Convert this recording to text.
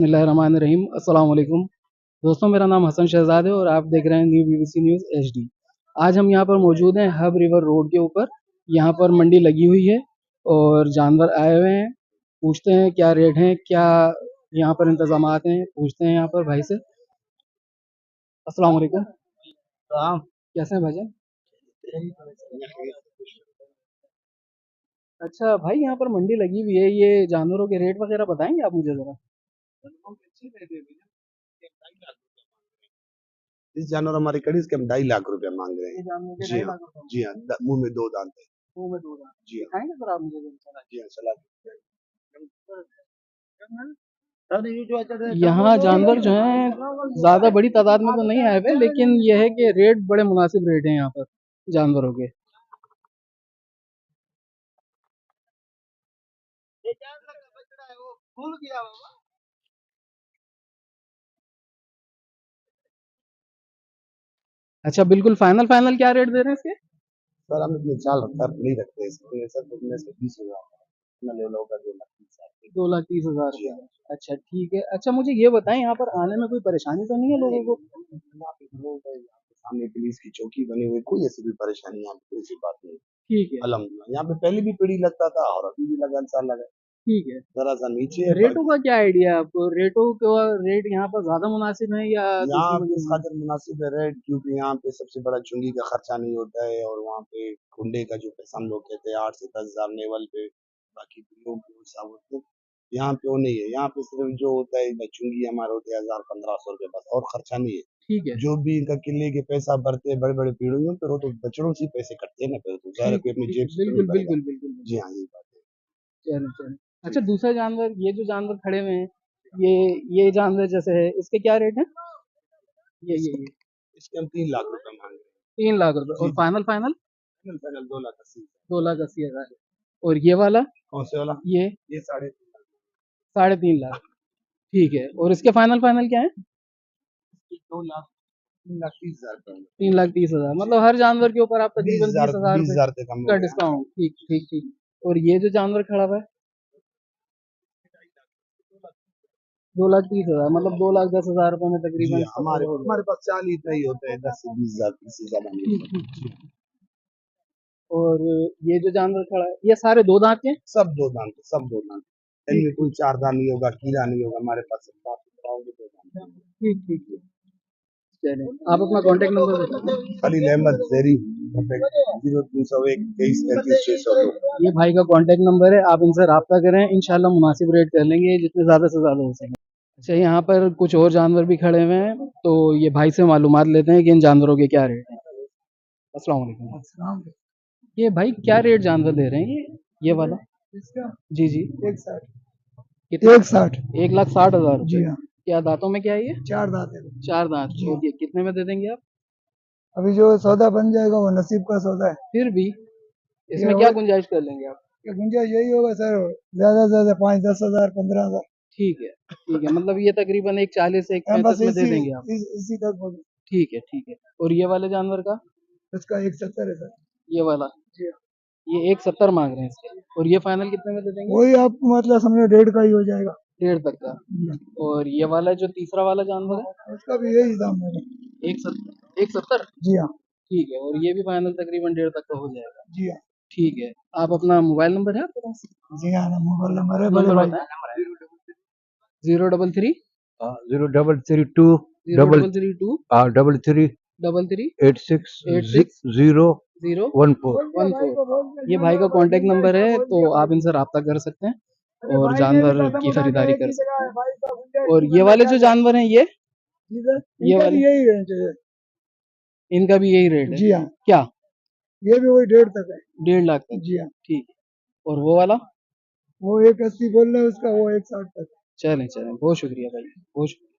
बिस्मिल्लाहिर्रहमानिर्रहीम। अस्सलाम वालेकुम दोस्तों, मेरा नाम हसन शहजाद है और आप देख रहे हैं न्यू बीबीसी न्यूज़ एचडी। आज हम यहाँ पर मौजूद हैं हब रिवर रोड के ऊपर। यहाँ पर मंडी लगी हुई है और जानवर आए हुए हैं। पूछते हैं क्या रेट हैं, क्या यहाँ पर इंतजामात हैं। पूछते हैं यहाँ पर भाई से। अस्सलाम वालेकुम। कैसे हैं भाईजान? अच्छा भाई, यहाँ पर मंडी लगी हुई है, ये जानवरों के रेट वगैरह बताएंगे आप मुझे ज़रा? इस जानवर हमारी कड़ी इसके हम 2.5 लाख रुपया मांग रहे ये हैं। जानवर के जी ढाई हाँ, लाख रुपए जी हाँ, मुंह में 2 दांत है। मुंह में दो दांत जी हाँ, दिखाएंगे सर आप मुझे जरा? जी हाँ, चला। यहाँ जानवर जो हैं ज्यादा बड़ी तादाद में तो नहीं आए हुए, लेकिन यह है कि रेट बड़े मुनासिब रेट हैं यहाँ पर जानवरों के। अच्छा, बिल्कुल फाइनल फाइनल क्या रेट दे रहे हैं इसके? सर हम इतने चाल रफ्तार नहीं रखते इसमें, सर तुमने से 20,000 इतना ले लो का 2,30,000। 2,30,000 जी रुपये हाँ। में। अच्छा ठीक है। अच्छा मुझे ये बताएं, यहाँ पर आने में कोई परेशानी तो नहीं है लोगों को? यहाँ पे रोड है, यहाँ पे सामने पुलिस की चौकी बनी हुई, कोई ऐसी भी परेशानी यहाँ पे कोई सी बात नहीं। ठीक है। अल्हम्दुलिल्लाह, यहाँ पे पहले भी पेड़ी लगता था और अभी भी लगा, इंसान लगा। ठीक है। जरा सा नीचे है रेटों का क्या आइडिया है आपको? रेटों का रेट यहाँ पर ज्यादा मुनासिब है या यहाँ दूसरी पे मंडियों इस में? खातिर मुनासिब है रेट, क्योंकि यहाँ पे सबसे बड़ा चुंगी का खर्चा नहीं होता है, और वहाँ पे कुंडे का जो पैसा हम लोग कहते हैं 8 से 10 हज़ार लेवल पे, बाकी लोग जो हिसाब होते हैं, यहाँ पे वो नहीं है। यहाँ पे सिर्फ जो होता है इनका चुंगी हमारे होते हैं 1,000-1,500 रुपये, बस और खर्चा नहीं है। ठीक है। जो भी इनका किले के पैसा भरते हैं बड़े बड़े पीढ़ियों में, फिर वो तो बछड़ों से ही पैसे कटते हैं ना, फिर तो जाहिर है ठीक कोई अपनी ठीक है। जेब से तो नहीं बिल्कुल भरेगा। बिल्कुल बिल्कुल जी बिल्कुल। हाँ, यही बात है। चलो चलो। जी। अच्छा दूसरा जानवर, ये जो जानवर खड़े हुए हैं, ये ये जानवर जैसे है, इसके क्या रेट है? ये इसके हम 3 लाख रुपए मांग रहे 3 लाख रुपए। हैं। और जी जी। Final final? फाइनल 2,80,000। 2,80,000। और ये वाला? कौन से वाला? ये ये 3.5 लाख। 3.5 लाख। ठीक है। और इसके फाइनल फाइनल क्या है? 2 लाख 3,30,000 रुपये। 3,30,000। मतलब हर जानवर के ऊपर आप बीस तकरीबन हजार 20,000 बीस रुपए हजार तक हम का लोग यहाँ। डिस्काउंट। ठीक ठीक ठीक। और ये जो जानवर खड़ा हुआ है, 2,30,000, मतलब 2,10,000 रुपए में जी तकरीबन हाँ, सब हमारे हो हमारे जाएगा। पास चाल ही इतना ही होता है, 10 से 20 हजार, इससे ज्यादा नहीं ठीक होता। ठीक ठीक। जी हाँ। और ये जो जानवर खड़ा है, ये सारे दो दांत के हैं? सब 2 दांत, सब 2 दांत। ठीक इनमें कोई 4 दांत नहीं होगा, कीड़ा नहीं होगा, हमारे पास सब साफ सुथरा होंगे 2 दांत। ठीक ठीक ठीक। चलिए, आप अपना कॉन्टेक्ट नंबर बताइए। खलील अहमद जहरी, 0301 23 35 602। ये भाई का कॉन्टेक्ट नंबर है, आप इनसे रब्ता करें, इंशाल्लाह मुनासिब रेट कर लेंगे जितने ज़्यादा से ज़्यादा हो सके। अच्छा, यहाँ पर कुछ और जानवर भी खड़े हुए हैं, तो ये भाई से मालूमात लेते हैं कि इन जानवरों के क्या रेट हैं। अस्सलाम वालेकुम। ये भाई क्या रेट जानवर दे रहे हैं ये वाला? जी जी। 160। कितना? 160। 1,60,000 जी हाँ। क्या दांतों में क्या है ये? 4 दांत है। 4 दांत। जी। और ये कितने में दे देंगे आप? अभी जो सौदा बन जाएगा वो नसीब का सौदा है। फिर भी ये इसमें क्या गुंजाइश कर लेंगे आप? गुंजाइश यही होगा सर, ज्यादा से ज्यादा 5-10 हजार 15 हजार। ठीक है ठीक है। मतलब ये तकरीबन 1,40 से हम बस 1,35 में दे इसी देंगे आप? इसी तक बोले। ठीक है ठीक है। और ये वाले जानवर का? इसका 170 है सर। ये वाला? जी हाँ। ये 1,70 मांग रहे हैं इसके। और ये फाइनल कितने में दे देंगे? वही आप मतलब समझो 1.5 का ही हो जाएगा। 1.5 तक का। जी हाँ। और ये वाला जो तीसरा वाला जानवर है? उसका भी यही दाम है। 1,70। जी हाँ। ठीक है। और ये भी फाइनल तकरीबन 1.5 तक का हो जाएगा। जी हाँ। ठीक है। आप अपना मोबाइल नंबर है आपके पास? जी हाँ, मोबाइल नंबर है बड़े नंबर भाई। बताएं। 033 0332 033 33 33 86 86 0 0 14। 14। ये भाई का कांटेक्ट नंबर है, तो आप इनसे रब्ता कर सकते हैं और जानवर की खरीदारी कर सकते हैं। और ये वाले जो जानवर हैं, ये वाले, यही रेंज है। इनका भी यही रेट है? जी हाँ। क्या? ये भी वही 1.5 तक है। 1.5 लाख तक? जी हाँ। ठीक है। और वो वाला? वो 180 बोल रहे हैं उसका, वो 160 तक। चलें चलें, बहुत शुक्रिया भाई, बहुत शुक्रिया।